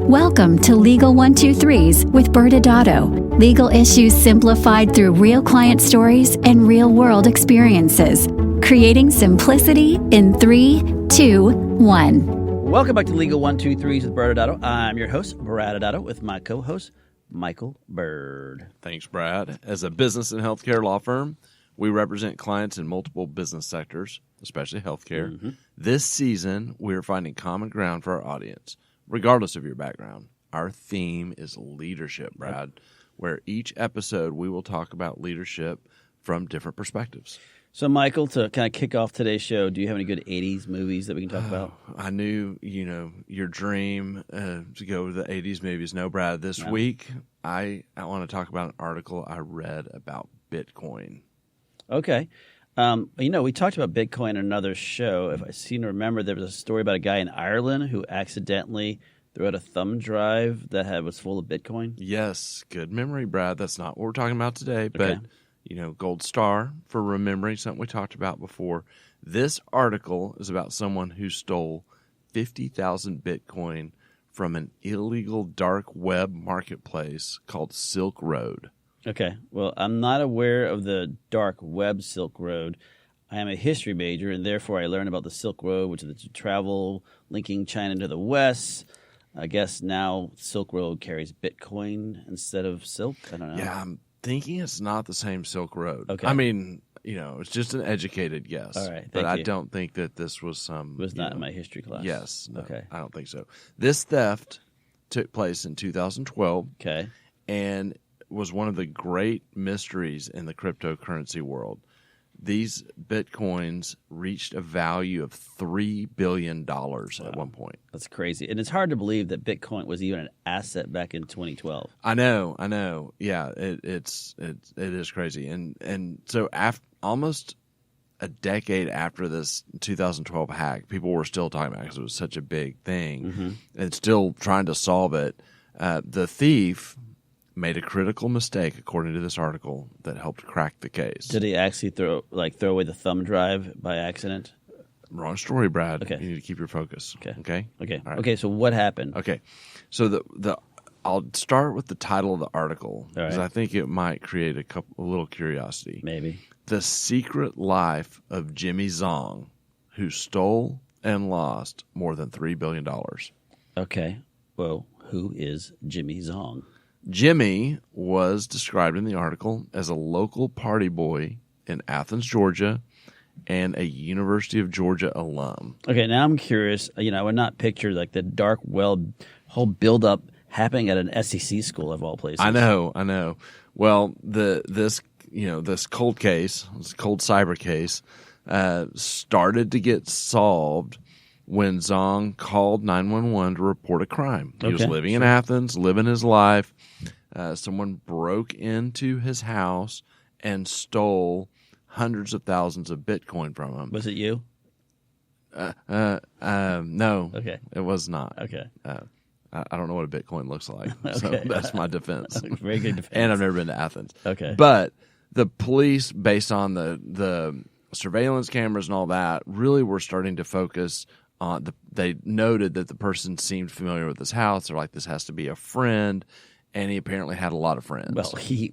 Welcome to Legal 123s with ByrdAdatto. Legal issues simplified through real client stories and real-world experiences. Creating simplicity in 3, 2, 1. Welcome back to Legal 123s with ByrdAdatto. I'm your host, ByrdAdatto, with my co-host, Michael Beaird. Thanks, Brad. As a business and healthcare law firm, we represent clients in multiple business sectors, especially healthcare. Mm-hmm. This season, we're finding common ground for our audience, regardless of your background. Our theme is leadership, Brad, where each episode we will talk about leadership from different perspectives. So, Michael, to kind of kick off today's show, do you have any good 80s movies that we can talk about? I knew, your dream to go to the 80s movies. No, Brad, this week I want to talk about an article I read about Bitcoin. Okay. We talked about Bitcoin in another show. If I seem to remember, there was a story about a guy in Ireland who accidentally threw out a thumb drive that was full of Bitcoin. Yes, good memory, Brad. That's not what we're talking about today, but Okay. Gold star for remembering something we talked about before. This article is about someone who stole 50,000 Bitcoin from an illegal dark web marketplace called Silk Road. Okay. Well, I'm not aware of the dark web Silk Road. I am a history major, and therefore I learned about the Silk Road, which is the travel linking China to the West. I guess now Silk Road carries Bitcoin instead of silk. I don't know. Yeah, I'm thinking it's not the same Silk Road. Okay. I mean, it's just an educated guess. All right, but thank I you. don't think that this was some. It was not in my history class. Yes. No, Okay. I don't think so. This theft took place in 2012. Okay. And was one of the great mysteries in the cryptocurrency world. These Bitcoins reached a value of $3 billion at one point. That's crazy. And it's hard to believe that Bitcoin was even an asset back in 2012. I know. Yeah, it is crazy. And so almost a decade after this 2012 hack, people were still talking about it because it was such a big thing and still trying to solve it. The thief made a critical mistake, according to this article, that helped crack the case. Did he actually throw away the thumb drive by accident? Wrong story, Brad. Okay. You need to keep your focus. Okay. All right. Okay, so what happened? Okay. So I'll start with the title of the article because right. I think it might create a little curiosity. Maybe. The Secret Life of Jimmy Zong, who stole and lost more than $3 billion. Okay. Well, who is Jimmy Zong? Jimmy was described in the article as a local party boy in Athens, Georgia, and a University of Georgia alum. Okay, now I'm curious. I would not picture the dark web whole buildup happening at an SEC school of all places. I know. Well, this cold case, this cold cyber case, started to get solved when Zong called 911 to report a crime. He was living in Athens, living his life. Someone broke into his house and stole hundreds of thousands of Bitcoin from him. Was it you? No. Okay. It was not. Okay. I don't know what a Bitcoin looks like, so that's my defense. Very good defense. And I've never been to Athens. Okay. But the police, based on the surveillance cameras and all that, really were starting to focus on they noted that the person seemed familiar with his house. They're like, this has to be a friend, and he apparently had a lot of friends. Well, he,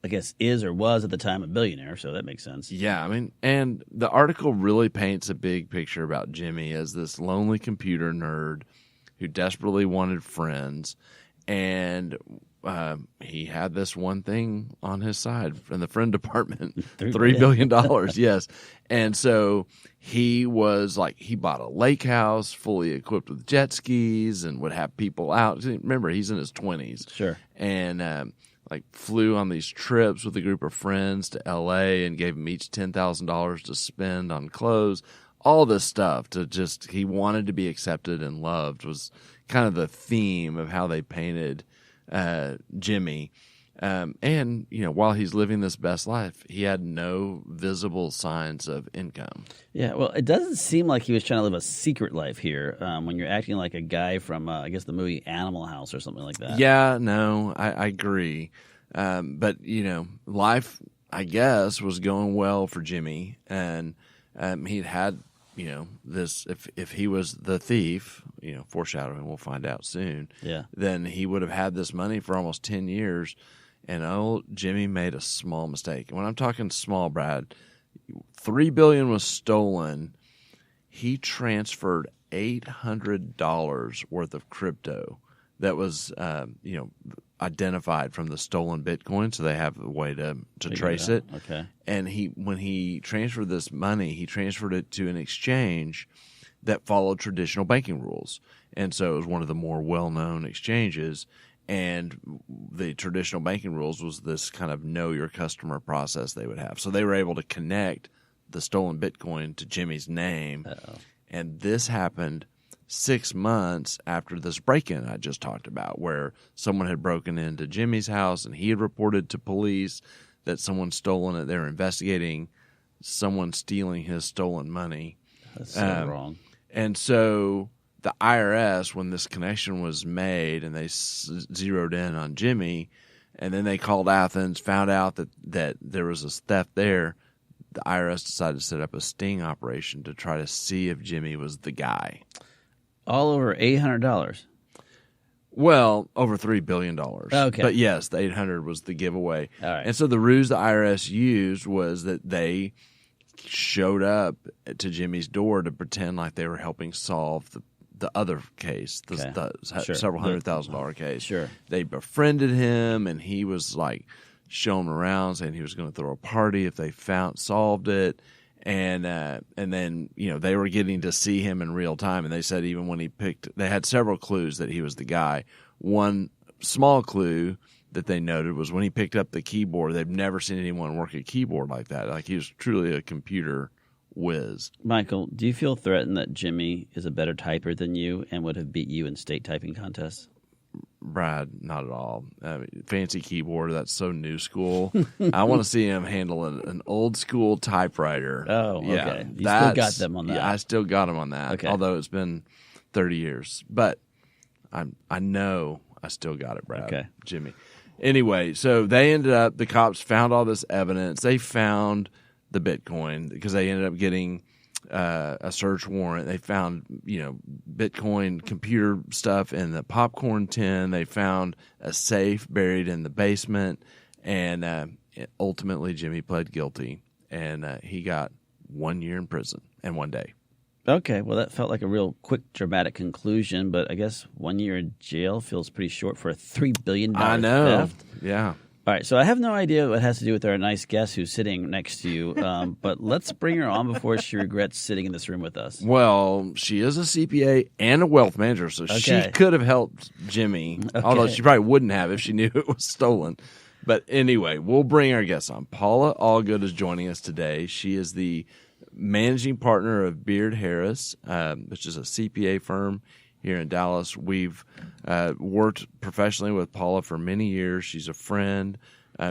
I guess, is or was at the time a billionaire, so that makes sense. Yeah, I mean, and the article really paints a big picture about Jimmy as this lonely computer nerd who desperately wanted friends, and he had this one thing on his side in the friend department, $3 billion, yes. And so he was he bought a lake house fully equipped with jet skis and would have people out. Remember, he's in his 20s. Sure. And flew on these trips with a group of friends to L.A. and gave them each $10,000 to spend on clothes. All this stuff he wanted to be accepted and loved was kind of the theme of how they painted Jimmy. And while he's living this best life, he had no visible signs of income. Yeah, well, it doesn't seem like he was trying to live a secret life here when you're acting like a guy from, I guess, the movie Animal House or something like that. Yeah, no, I agree. But, life, I guess, was going well for Jimmy. And he'd had, this, if he was the thief, foreshadowing, we'll find out soon. Yeah. Then he would have had this money for almost 10 years. And old Jimmy made a small mistake. And when I'm talking small, Brad, $3 billion was stolen. He transferred $800 worth of crypto that was, identified from the stolen Bitcoin, so they have a way to trace it. Okay. And when he transferred this money, he transferred it to an exchange that followed traditional banking rules. And so it was one of the more well-known exchanges. And the traditional banking rules was this kind of know your customer process they would have. So they were able to connect the stolen Bitcoin to Jimmy's name. Uh-oh. And this happened 6 months after this break-in I just talked about, where someone had broken into Jimmy's house and he had reported to police that someone stolen it. They were investigating someone stealing his stolen money. That's so wrong. And so the IRS, when this connection was made and they zeroed in on Jimmy, and then they called Athens, found out that there was a theft there, the IRS decided to set up a sting operation to try to see if Jimmy was the guy. All over $800. Well, over $3 billion. Okay. But yes, the 800 was the giveaway. All right. And so the ruse the IRS used was that they showed up to Jimmy's door to pretend like they were helping solve the other case, the Sure. several $100,000 case. Sure. They befriended him, and he was like showing around, saying he was going to throw a party if they solved it. And then, they were getting to see him in real time. And they said even when they had several clues that he was the guy. One small clue that they noted was when he picked up the keyboard, they've never seen anyone work a keyboard like that. Like, he was truly a computer whiz. Michael, do you feel threatened that Jimmy is a better typer than you and would have beat you in state typing contests? Brad, not at all. Fancy keyboard, that's so new school. I want to see him handle an old school typewriter. Oh, okay. You still got them on that. Yeah, I still got him on that. Okay. Although it's been 30 years. But I know I still got it, Brad. Okay. Jimmy. Anyway, so the cops found all this evidence. They found the Bitcoin because they ended up getting a search warrant. They found, Bitcoin computer stuff in the popcorn tin. They found a safe buried in the basement. And ultimately, Jimmy pled guilty. And he got 1 year in prison and 1 day. Okay, well, that felt like a real quick, dramatic conclusion. But I guess 1 year in jail feels pretty short for a $3 billion I know. theft. Yeah. All right, so I have no idea what it has to do with our nice guest who's sitting next to you, but let's bring her on before she regrets sitting in this room with us. Well, she is a CPA and a wealth manager, so she could have helped Jimmy, although she probably wouldn't have if she knew it was stolen. But anyway, we'll bring our guest on. Paula Allgood is joining us today. She is the managing partner of Beaird Harris, which is a CPA firm here in Dallas. We've worked professionally with Paula for many years. She's a friend.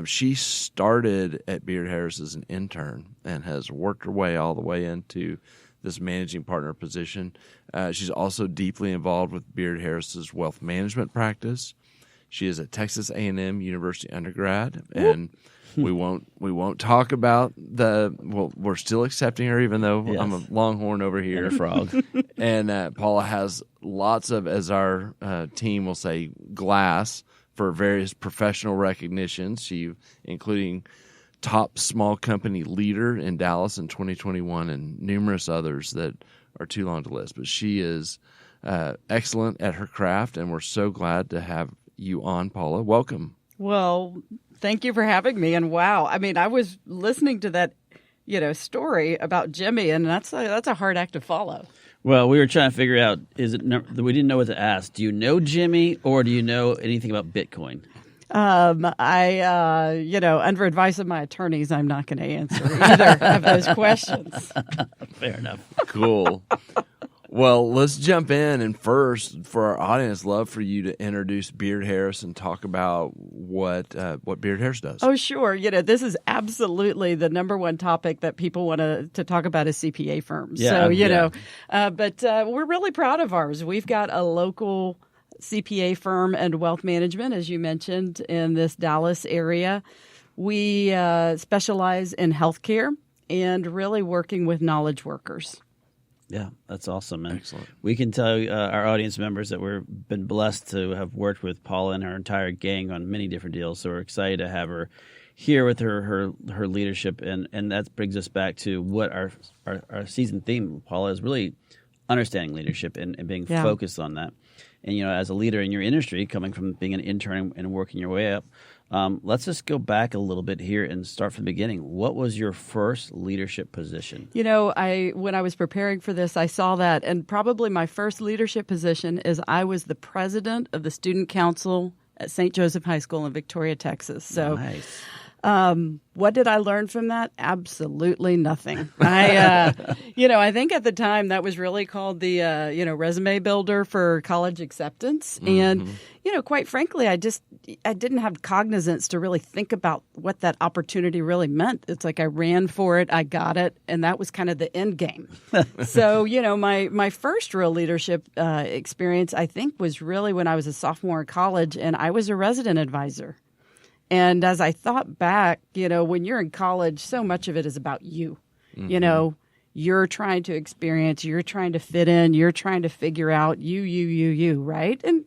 She started at Beaird Harris as an intern and has worked her way all the way into this managing partner position. She's also deeply involved with Beaird Harris's wealth management practice. She is a Texas A&M University undergrad, and we won't talk about we're still accepting her, even though I'm a Longhorn over here. And a frog. And Paula has lots of, as our team will say, glass for various professional recognitions. She, including top small company leader in Dallas in 2021 and numerous others that are too long to list. But she is excellent at her craft, and we're so glad to have you on, Paula. Welcome. Well, thank you for having me. And wow, I mean, I was listening to that, story about Jimmy, and that's a hard act to follow. Well, we were trying to figure out, we didn't know what to ask. Do you know Jimmy, or do you know anything about Bitcoin? Under advice of my attorneys, I'm not going to answer either of those questions. Fair enough. Cool. Well, let's jump in. And first, for our audience, love for you to introduce Beaird Harris and talk about what Beaird Harris does. Oh, sure. This is absolutely the number one topic that people want to talk about is CPA firms. Yeah, but we're really proud of ours. We've got a local CPA firm and wealth management, as you mentioned, in this Dallas area. We specialize in healthcare and really working with knowledge workers. Yeah, that's awesome. And Excellent. we can tell our audience members that we've been blessed to have worked with Paula and her entire gang on many different deals. So we're excited to have her here with her leadership. And that brings us back to what our season theme, Paula, is really understanding leadership and being focused on that. And, as a leader in your industry, coming from being an intern and working your way up, let's just go back a little bit here and start from the beginning. What was your first leadership position? When I was preparing for this, I saw that, and probably my first leadership position is I was the president of the student council at St. Joseph High School in Victoria, Texas. So, nice. What did I learn from that? Absolutely nothing. I think at the time that was really called the, resume builder for college acceptance. Mm-hmm. And, quite frankly, I didn't have cognizance to really think about what that opportunity really meant. It's like I ran for it, I got it, and that was kind of the end game. So, my first real leadership experience, I think, was really when I was a sophomore in college, and I was a resident advisor. And as I thought back, when you're in college, so much of it is about you. Mm-hmm. You're trying to experience, you're trying to fit in, you're trying to figure out you, right? And,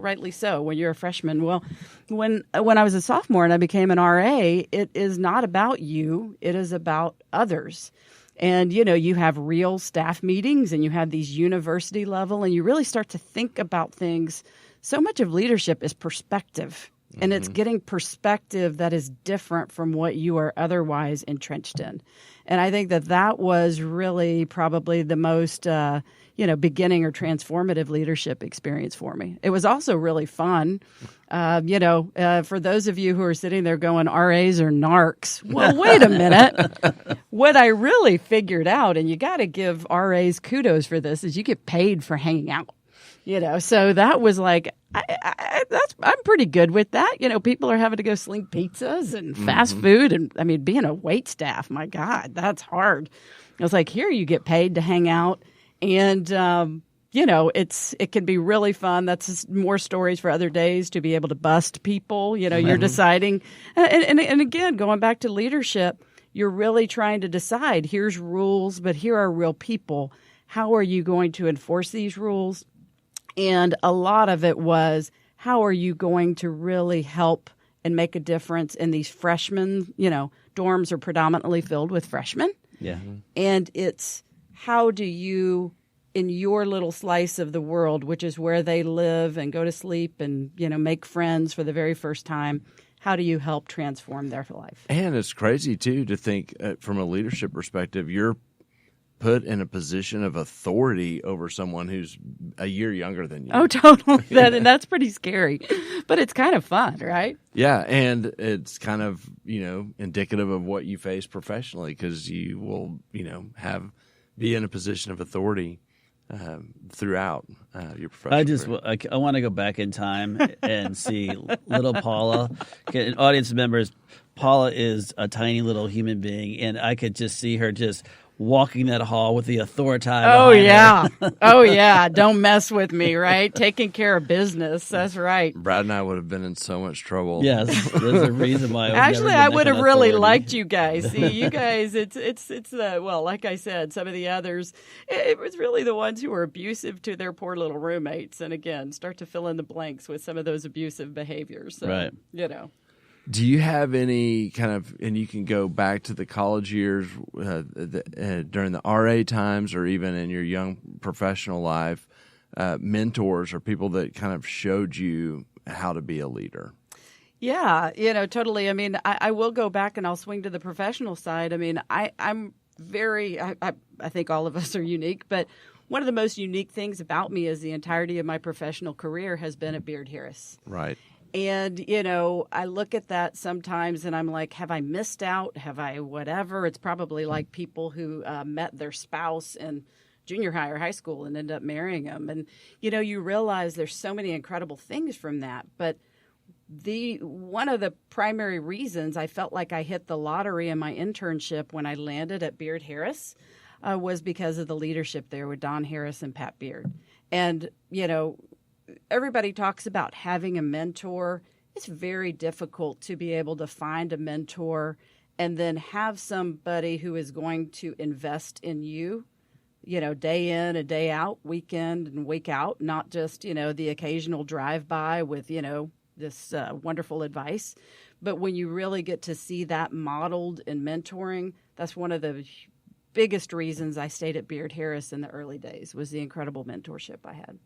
rightly so when you're a freshman. Well, when I was a sophomore and I became an RA, it is not about you. It is about others. And, you have real staff meetings and you have these university level and you really start to think about things. So much of leadership is perspective. And it's getting perspective that is different from what you are otherwise entrenched in. And I think that was really probably the most, beginning or transformative leadership experience for me. It was also really fun. For those of you who are sitting there going, RAs are narcs. Well, wait a minute. What I really figured out, and you got to give RAs kudos for this, is you get paid for hanging out. So that was like, I'm pretty good with that. People are having to go sling pizzas and fast food. And I mean, being a wait staff, my God, that's hard. I was like, here you get paid to hang out. And, it can be really fun. That's just more stories for other days to be able to bust people. You're deciding. And again, going back to leadership, you're really trying to decide, here's rules, but here are real people. How are you going to enforce these rules? And a lot of it was, how are you going to really help and make a difference in these freshmen? Dorms are predominantly filled with freshmen. Yeah. And it's, how do you, in your little slice of the world, which is where they live and go to sleep and, make friends for the very first time, how do you help transform their life? And it's crazy, too, to think from a leadership perspective, you're put in a position of authority over someone who's a year younger than you. Oh, totally. And that's pretty scary, but it's kind of fun, right? Yeah, and it's kind of, indicative of what you face professionally, because you will, be in a position of authority throughout your professional career. I want to go back in time and see little Paula. Audience members, Paula is a tiny little human being, and I could just see her just walking that hall with the authority. Oh, yeah. Oh, yeah. Don't mess with me, right? Taking care of business. That's right. Brad and I would have been in so much trouble. Yes. There's a reason why. Actually, I would have really liked you guys. See, you guys, it's like I said, some of the others, it was really the ones who were abusive to their poor little roommates. And again, start to fill in the blanks with some of those abusive behaviors. So, right. Do you have any kind of, and you can go back to the college years during the RA times or even in your young professional life, mentors or people that kind of showed you how to be a leader? Yeah, totally. I mean, I will go back and I'll swing to the professional side. I mean, I'm very, I think all of us are unique, but one of the most unique things about me is the entirety of my professional career has been at Beaird Harris. Right. And, I look at that sometimes and I'm like, have I missed out? Have I whatever? It's probably like people who met their spouse in junior high or high school and end up marrying them. And, you realize there's so many incredible things from that. But one of the primary reasons I felt like I hit the lottery in my internship when I landed at Beaird Harris was because of the leadership there with Don Harris and Pat Beaird. And, everybody talks about having a mentor. It's very difficult to be able to find a mentor and then have somebody who is going to invest in you day in and day out, week in and week out, not just, the occasional drive-by with, this wonderful advice. But when you really get to see that modeled in mentoring, that's one of the biggest reasons I stayed at Beaird Harris in the early days, was the incredible mentorship I had.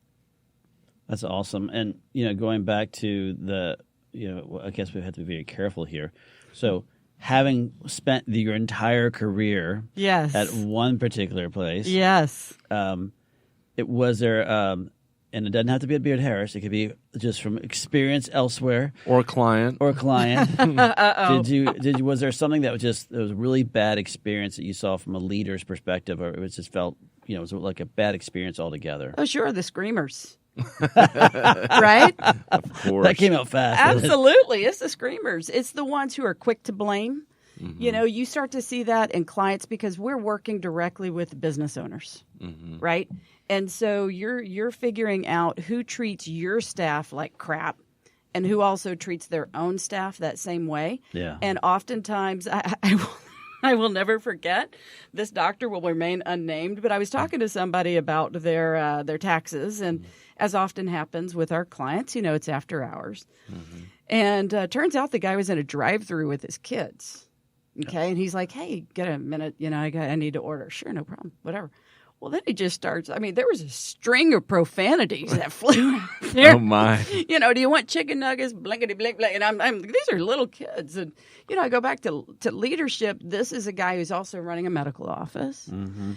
That's awesome. And, going back to the, I guess we have to be very careful here. So having spent your entire career yes. at one particular place. Yes. It was there, and it doesn't have to be at Beaird Harris. It could be just from experience elsewhere. Or a client. Was there something that was a really bad experience that you saw from a leader's perspective, or it was just felt, it was like a bad experience altogether? Oh, sure. The screamers. Right? Of course. That came out fast. Absolutely. It's the screamers. It's the ones who are quick to blame. Mm-hmm. You start to see that in clients because we're working directly with business owners, mm-hmm. right? And so you're figuring out who treats your staff like crap and who also treats their own staff that same way. Yeah. And oftentimes, I will never forget, this doctor will remain unnamed, but I was talking to somebody about their taxes, and as often happens with our clients, it's after hours. Mm-hmm. And turns out the guy was in a drive-through with his kids. Okay, and he's like, "Hey, get a minute, I need to order." Sure, no problem, whatever. Well, then he just starts. I mean, there was a string of profanities that flew out there. Oh my! Do you want chicken nuggets? Blankety blank blank. And I'm these are little kids, and I go back to leadership. This is a guy who's also running a medical office. Mm-hmm.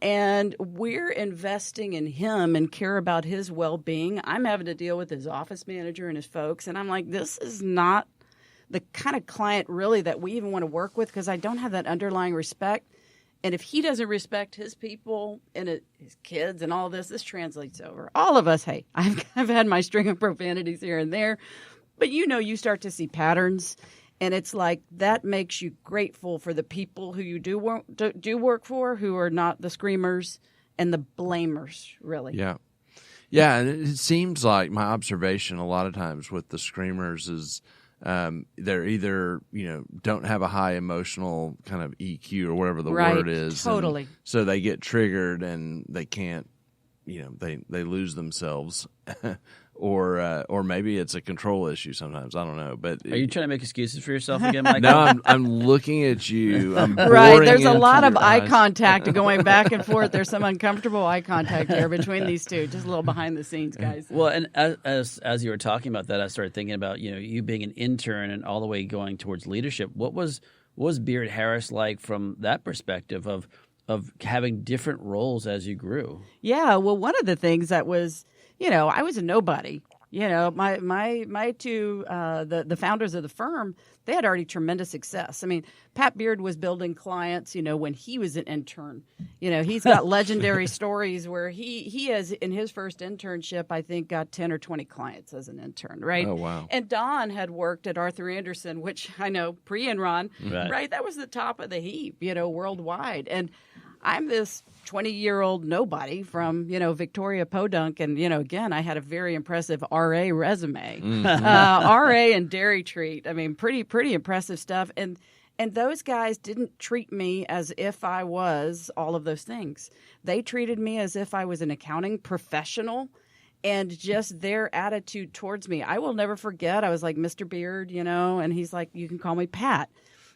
And we're investing in him and care about his well-being. I'm having to deal with his office manager and his folks, and I'm like, this is not the kind of client really that we even want to work with, because I don't have that underlying respect. And if he doesn't respect his people and his kids and all this translates over. All of us, hey, I've had my string of profanities here and there. But you start to see patterns. And it's like that makes you grateful for the people who you do work for, who are not the screamers and the blamers, really. Yeah. Yeah, and it seems like my observation a lot of times with the screamers is they're either, don't have a high emotional kind of EQ or whatever the word is. Totally. So they get triggered and they can't, they lose themselves. Or maybe it's a control issue sometimes. I don't know. But are you trying to make excuses for yourself again, Mike? No, I'm looking at you. I'm right. There's a lot of eye eyes. Contact going back and forth. There's some uncomfortable eye contact here between these two. Just a little behind the scenes, guys. Well, and as you were talking about that, I started thinking about you being an intern and all the way going towards leadership. What was Beaird Harris like from that perspective of having different roles as you grew? Yeah. Well, one of the things that was, I was a nobody. My two, the founders of the firm, they had already tremendous success. I mean, Pat Beaird was building clients, when he was an intern. He's got legendary stories where he has, in his first internship, I think got 10 or 20 clients as an intern, right? Oh, wow. And Don had worked at Arthur Andersen, which I know, pre-Enron, right? That was the top of the heap, worldwide. And I'm this 20-year-old nobody from, Victoria Podunk. And, again, I had a very impressive RA resume. RA and Dairy Treat. I mean, pretty impressive stuff. And those guys didn't treat me as if I was all of those things. They treated me as if I was an accounting professional, and just their attitude towards me. I will never forget. I was like, Mr. Beaird, and he's like, you can call me Pat.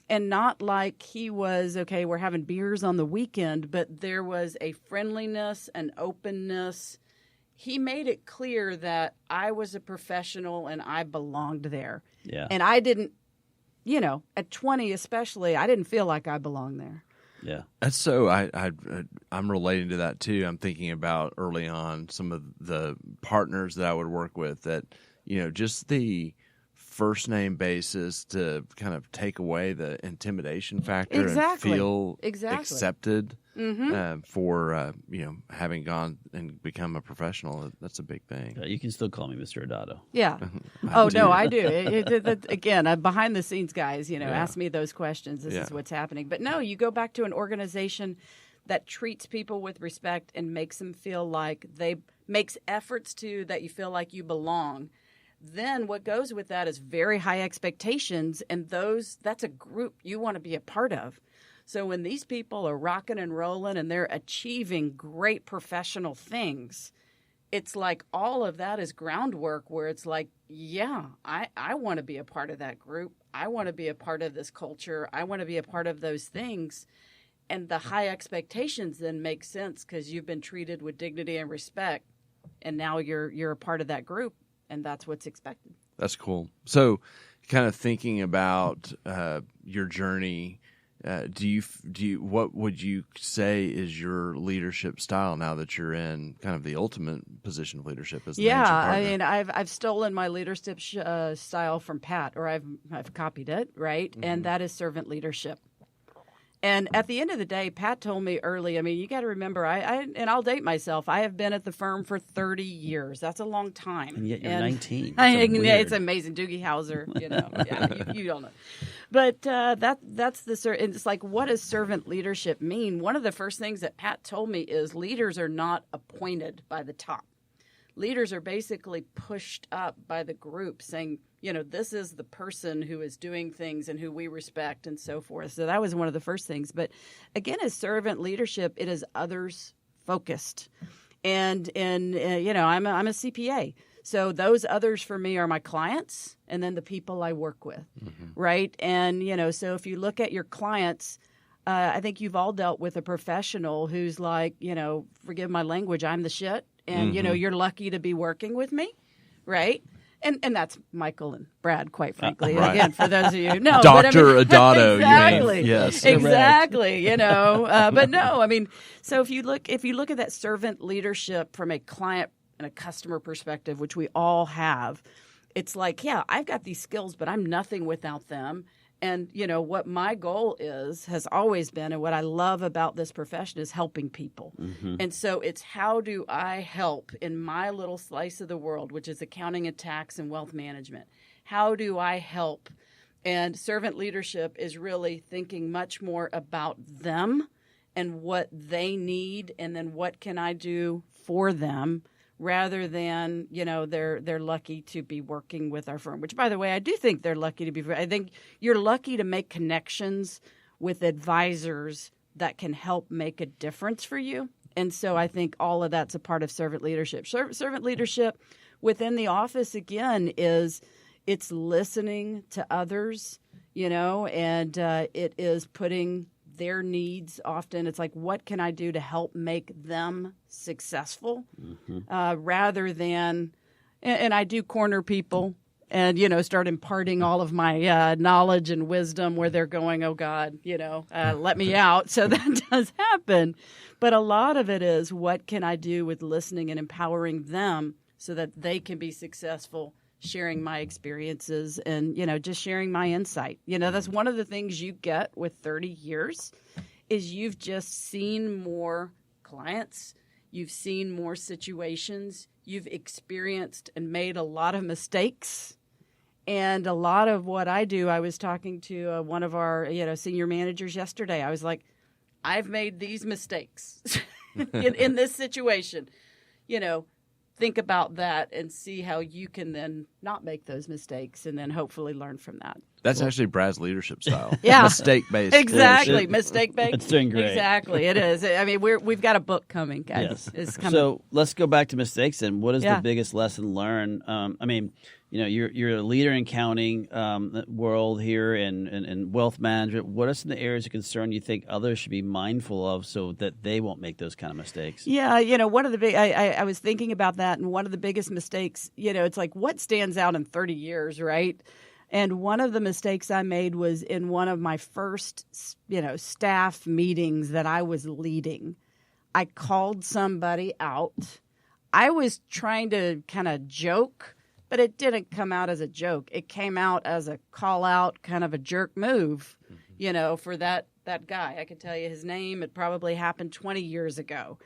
And not like he was, okay, we're having beers on the weekend, but there was a friendliness and openness. He made it clear that I was a professional and I belonged there. Yeah. And I didn't, at 20 especially, I didn't feel like I belonged there. Yeah. That's so, I'm relating to that too. I'm thinking about early on some of the partners that I would work with that, just the first name basis to kind of take away the intimidation factor and feel accepted for having gone and become a professional. That's a big thing. You can still call me Mr. Adato. Yeah. I do. Again, I'm behind the scenes guys, ask me those questions. This is what's happening. But no, you go back to an organization that treats people with respect and makes them feel like makes efforts that you feel like you belong. Then what goes with that is very high expectations, and that's a group you want to be a part of. So when these people are rocking and rolling and they're achieving great professional things, it's like all of that is groundwork where it's like, yeah, I want to be a part of that group. I want to be a part of this culture. I want to be a part of those things. And the high expectations then make sense because you've been treated with dignity and respect, and now you're a part of that group, and that's what's expected. That's cool. So, kind of thinking about your journey, what would you say is your leadership style now that you're in kind of the ultimate position of leadership as the managing partner? I mean, I've stolen my leadership style from Pat, or I've copied it, right? Mm-hmm. And that is servant leadership. And at the end of the day, Pat told me early, I mean, you got to remember, and I'll date myself, I have been at the firm for 30 years. That's a long time. And yet you're 19. It's amazing. Doogie Howser, you don't know. But that's it's like, what does servant leadership mean? One of the first things that Pat told me is leaders are not appointed by the top. Leaders are basically pushed up by the group saying, this is the person who is doing things and who we respect and so forth. So that was one of the first things. But again, as servant leadership, it is others focused. And I'm a CPA. So those others for me are my clients and then the people I work with, right? And, so if you look at your clients, I think you've all dealt with a professional who's like, forgive my language, I'm the shit. And, you're lucky to be working with me, right? And that's Michael and Brad, quite frankly. Right. Again, for those of you, no, Dr. Adato, exactly, you mean? Yes, exactly. But no, I mean, so if you look at that servant leadership from a client and a customer perspective, which we all have, it's like, yeah, I've got these skills, but I'm nothing without them. And, what my goal has always been, and what I love about this profession is helping people. Mm-hmm. And so it's how do I help in my little slice of the world, which is accounting and tax and wealth management? How do I help? And servant leadership is really thinking much more about them and what they need, and then what can I do for them, rather than, they're lucky to be working with our firm, which, by the way, I do think they're lucky to be. I think you're lucky to make connections with advisors that can help make a difference for you. And so I think all of that's a part of servant leadership. Servant leadership within the office, again, it's listening to others, and it is putting their needs often. It's like, what can I do to help make them successful, rather than, and I do corner people and, start imparting all of my knowledge and wisdom where they're going, oh God, let me out. So that does happen. But a lot of it is, what can I do with listening and empowering them so that they can be successful, sharing my experiences and, just sharing my insight. That's one of the things you get with 30 years is you've just seen more clients, you've seen more situations, you've experienced and made a lot of mistakes. And a lot of what I do, I was talking to one of our, senior managers yesterday. I was like, I've made these mistakes in this situation, think about that and see how you can then not make those mistakes and then hopefully learn from that. That's actually Brad's leadership style. Yeah. Mistake-based. Exactly. Mistake-based. It's doing great. Exactly. It is. I mean, we've got a book coming, guys. Yes. It's coming. So let's go back to mistakes then. What is the biggest lesson learned? You're a leader in accounting world here and wealth management. What are some of the areas of concern you think others should be mindful of so that they won't make those kind of mistakes? Yeah, one of the big, I was thinking about that, and one of the biggest mistakes, it's like, what stands out in 30 years, right? And one of the mistakes I made was in one of my first, staff meetings that I was leading. I called somebody out. I was trying to kind of joke, but it didn't come out as a joke. It came out as a call out, kind of a jerk move, for that guy. I can tell you his name. It probably happened 20 years ago.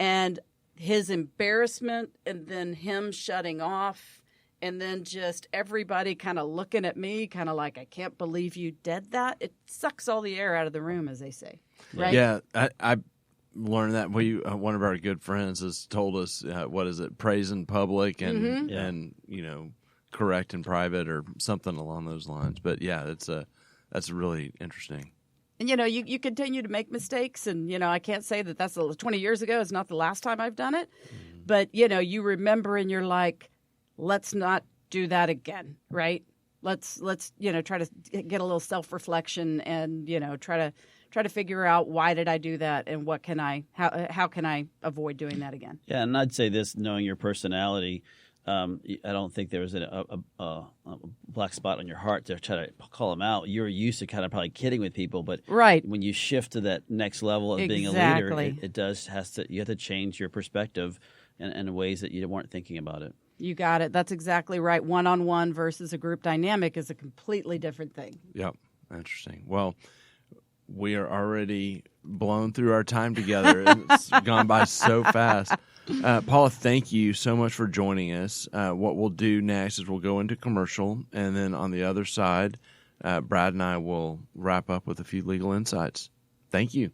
And his embarrassment, and then him shutting off, and then just everybody kind of looking at me, kind of like, I can't believe you did that. It sucks all the air out of the room, as they say. Right? Yeah, I learned that. One of our good friends has told us, praise in public and and correct in private or something along those lines. But yeah, that's really interesting. And, you continue to make mistakes. And, I can't say that that's 20 years ago. It's not the last time I've done it. But, you remember and you're like, let's not do that again, right? Let's try to get a little self-reflection and, try to figure out why did I do that and how can I avoid doing that again? Yeah, and I'd say this, knowing your personality, I don't think there was a black spot on your heart to try to call them out. You're used to kind of probably kidding with people, but right. when you shift to that next level of being a leader, you have to change your perspective in ways that you weren't thinking about it. You got it. That's exactly right. One-on-one versus a group dynamic is a completely different thing. Yep. Interesting. Well, we are already blown through our time together. It's gone by so fast. Paula, thank you so much for joining us. What we'll do next is we'll go into commercial, and then on the other side, Brad and I will wrap up with a few legal insights. Thank you.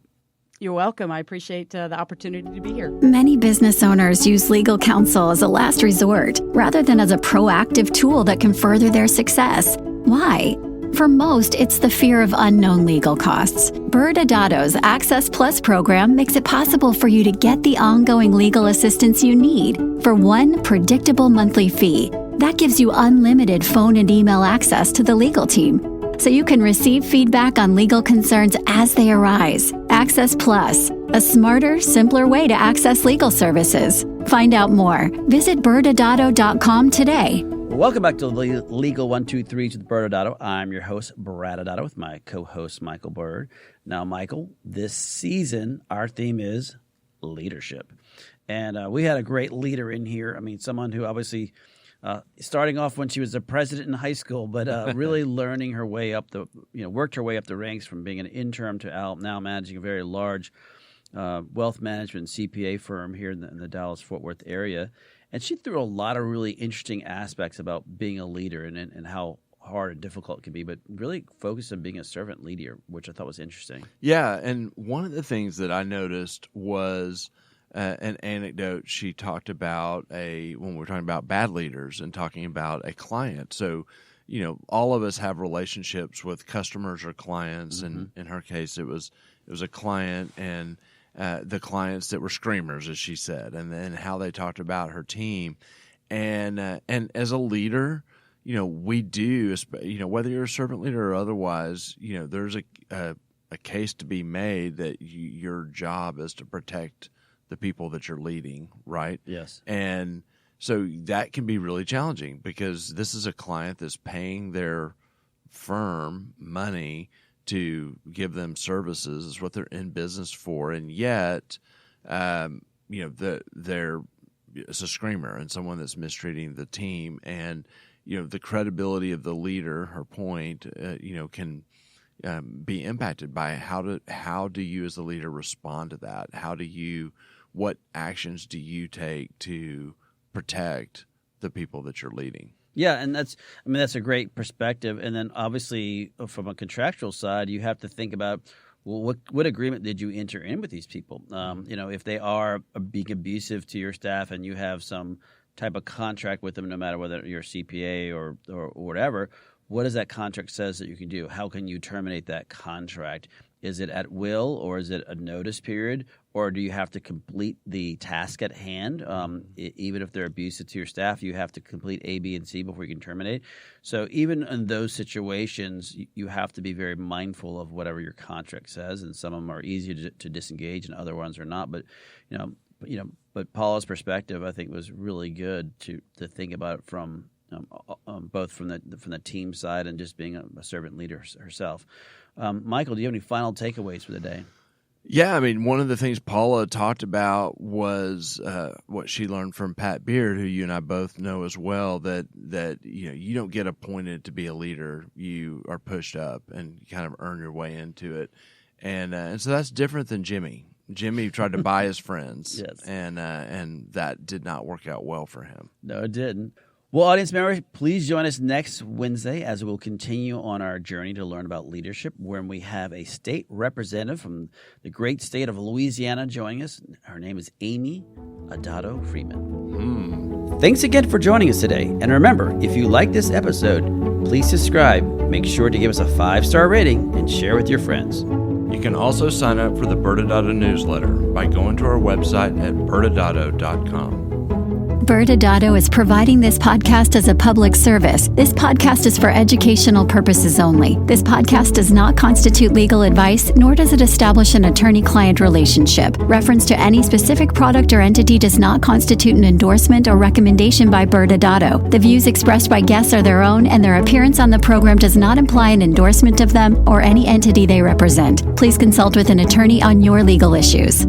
You're welcome. I appreciate the opportunity to be here. Many business owners use legal counsel as a last resort rather than as a proactive tool that can further their success. Why? For most, it's the fear of unknown legal costs. ByrdAdatto's Access Plus program makes it possible for you to get the ongoing legal assistance you need for one predictable monthly fee. That gives you unlimited phone and email access to the legal team, so you can receive feedback on legal concerns as they arise. Access Plus, a smarter, simpler way to access legal services. Find out more. Visit ByrdAdatto.com today. Welcome back to Legal 123 with ByrdAdatto. I'm your host, ByrdAdatto, with my co-host, Michael Beaird. Now, Michael, this season, our theme is leadership. And we had a great leader in here. I mean, someone who obviously, starting off when she was the president in high school, but really learning her way up worked her way up the ranks from being an intern to now managing a very large wealth management CPA firm here in the Dallas-Fort Worth area. And she threw a lot of really interesting aspects about being a leader and how hard and difficult it can be, but really focused on being a servant leader, which I thought was interesting. Yeah, and one of the things that I noticed was an anecdote she talked about when we were talking about bad leaders and talking about a client. So, all of us have relationships with customers or clients, and in her case, it was a client and the clients that were screamers, as she said, and then how they talked about her team. And as a leader, we do, whether you're a servant leader or otherwise, there's a case to be made that your job is to protect the people that you're leading, right? Yes. And so that can be really challenging because this is a client that's paying their firm money to give them services. Is what they're in business for, and yet, it's a screamer and someone that's mistreating the team, and the credibility of the leader. Her point, can be impacted by how do you as the leader respond to that? What actions do you take to protect the people that you're leading? Yeah, and that's a great perspective. And then obviously from a contractual side, you have to think about, well, what agreement did you enter in with these people? If they are being abusive to your staff and you have some type of contract with them, no matter whether you're a CPA or whatever, what does that contract says that you can do? How can you terminate that contract? Is it at will, or is it a notice period, or do you have to complete the task at hand? Even if they're abusive to your staff, you have to complete A, B, and C before you can terminate. So even in those situations, you have to be very mindful of whatever your contract says, and some of them are easier to disengage, and other ones are not. But but Paula's perspective, I think, was really good to think about it from both from the team side and just being a servant leader herself. Michael, do you have any final takeaways for the day? Yeah, one of the things Paula talked about was what she learned from Pat Beaird, who you and I both know as well, that you don't get appointed to be a leader. You are pushed up and you kind of earn your way into it. And so that's different than Jimmy. Jimmy tried to buy his friends, yes. And that did not work out well for him. No, it didn't. Well, audience members, please join us next Wednesday as we'll continue on our journey to learn about leadership, when we have a state representative from the great state of Louisiana joining us. Her name is Amy Adato Freeman. Thanks again for joining us today. And remember, if you like this episode, please subscribe. Make sure to give us a 5-star rating and share with your friends. can also sign up for the ByrdAdatto newsletter by going to our website at ByrdAdatto.com. ByrdAdatto is providing this podcast as a public service. This podcast is for educational purposes only. This podcast does not constitute legal advice, nor does it establish an attorney-client relationship. Reference to any specific product or entity does not constitute an endorsement or recommendation by ByrdAdatto. The views expressed by guests are their own, and their appearance on the program does not imply an endorsement of them or any entity they represent. Please consult with an attorney on your legal issues.